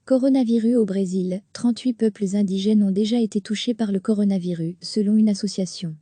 Coronavirus au Brésil, 38 peuples indigènes ont déjà été touchés par le coronavirus, selon une association.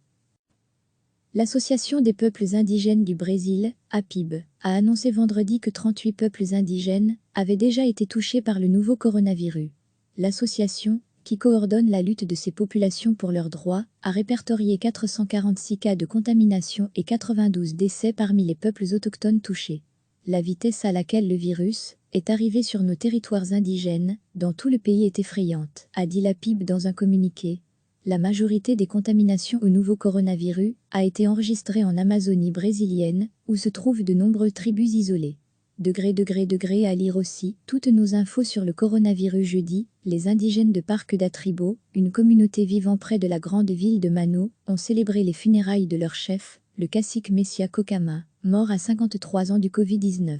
L'Association des peuples indigènes du Brésil, APIB, a annoncé vendredi que 38 peuples indigènes avaient déjà été touchés par le nouveau coronavirus. L'association, qui coordonne la lutte de ces populations pour leurs droits, a répertorié 446 cas de contamination et 92 décès parmi les peuples autochtones touchés. La vitesse à laquelle le virus est arrivé sur nos territoires indigènes, dans tout le pays, est effrayante, a dit l'APIB dans un communiqué. La majorité des contaminations au nouveau coronavirus a été enregistrée en Amazonie brésilienne, où se trouvent de nombreuses tribus isolées. À lire aussi toutes nos infos sur le coronavirus jeudi. Les indigènes de Parque d'Atribo, une communauté vivant près de la grande ville de Manaus, ont célébré les funérailles de leur chef, le cacique Messia Kokama, mort à 53 ans du Covid-19.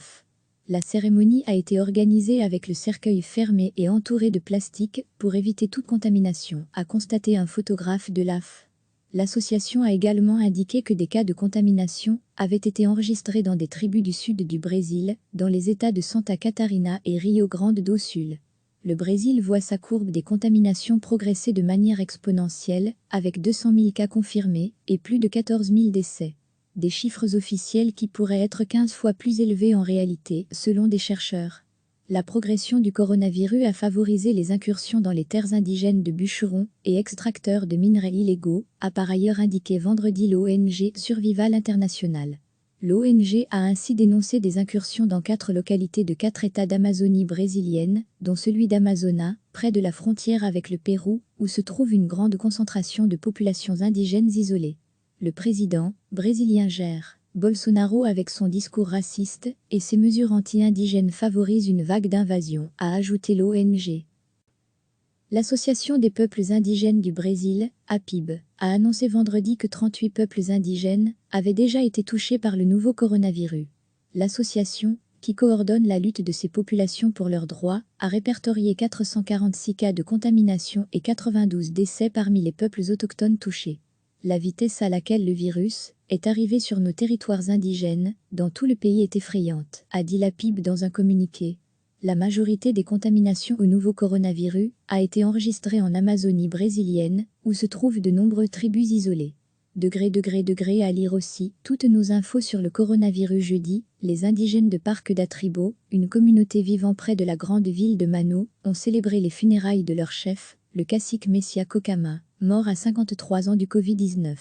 La cérémonie a été organisée avec le cercueil fermé et entouré de plastique pour éviter toute contamination, a constaté un photographe de l'AF. L'association a également indiqué que des cas de contamination avaient été enregistrés dans des tribus du sud du Brésil, dans les États de Santa Catarina et Rio Grande do Sul. Le Brésil voit sa courbe des contaminations progresser de manière exponentielle, avec 200 000 cas confirmés et plus de 14 000 décès. Des chiffres officiels qui pourraient être 15 fois plus élevés en réalité, selon des chercheurs. La progression du coronavirus a favorisé les incursions dans les terres indigènes de bûcherons et extracteurs de minerais illégaux, a par ailleurs indiqué vendredi l'ONG Survival International. L'ONG a ainsi dénoncé des incursions dans 4 localités de 4 États d'Amazonie brésilienne, dont celui d'Amazonas, près de la frontière avec le Pérou, où se trouve une grande concentration de populations indigènes isolées. Le président brésilien Jair Bolsonaro, avec son discours raciste et ses mesures anti-indigènes, favorise une vague d'invasion, a ajouté l'ONG. L'Association des peuples indigènes du Brésil, APIB, a annoncé vendredi que 38 peuples indigènes avaient déjà été touchés par le nouveau coronavirus. L'association, qui coordonne la lutte de ces populations pour leurs droits, a répertorié 446 cas de contamination et 92 décès parmi les peuples autochtones touchés. La vitesse à laquelle le virus est arrivé sur nos territoires indigènes, dans tout le pays, est effrayante, a dit l'APIB dans un communiqué. La majorité des contaminations au nouveau coronavirus a été enregistrée en Amazonie brésilienne, où se trouvent de nombreuses tribus isolées. À lire aussi toutes nos infos sur le coronavirus jeudi. Les indigènes de Parque d'Atribo, une communauté vivant près de la grande ville de Manaus, ont célébré les funérailles de leur chef, le cacique Messia Kokama, mort à 53 ans du Covid-19.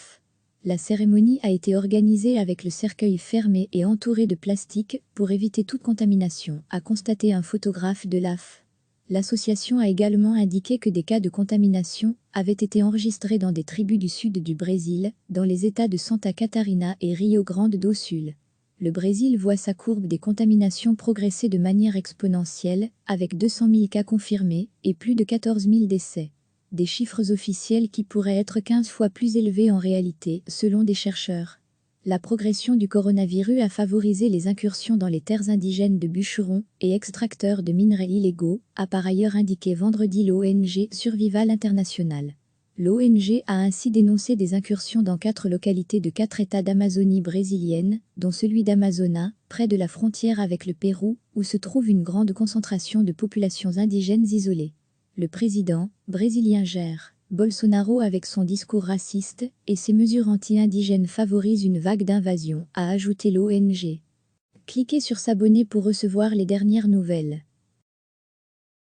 La cérémonie a été organisée avec le cercueil fermé et entouré de plastique pour éviter toute contamination, a constaté un photographe de l'AF. L'association a également indiqué que des cas de contamination avaient été enregistrés dans des tribus du sud du Brésil, dans les États de Santa Catarina et Rio Grande do Sul. Le Brésil voit sa courbe des contaminations progresser de manière exponentielle, avec 200 000 cas confirmés et plus de 14 000 décès. Des chiffres officiels qui pourraient être 15 fois plus élevés en réalité, selon des chercheurs. La progression du coronavirus a favorisé les incursions dans les terres indigènes de bûcherons et extracteurs de minerais illégaux, a par ailleurs indiqué vendredi l'ONG Survival International. L'ONG a ainsi dénoncé des incursions dans 4 localités de 4 États d'Amazonie brésilienne, dont celui d'Amazonas, près de la frontière avec le Pérou, où se trouve une grande concentration de populations indigènes isolées. Le président brésilien Jair Bolsonaro, avec son discours raciste et ses mesures anti-indigènes, favorise une vague d'invasion, a ajouté l'ONG. Cliquez sur s'abonner pour recevoir les dernières nouvelles.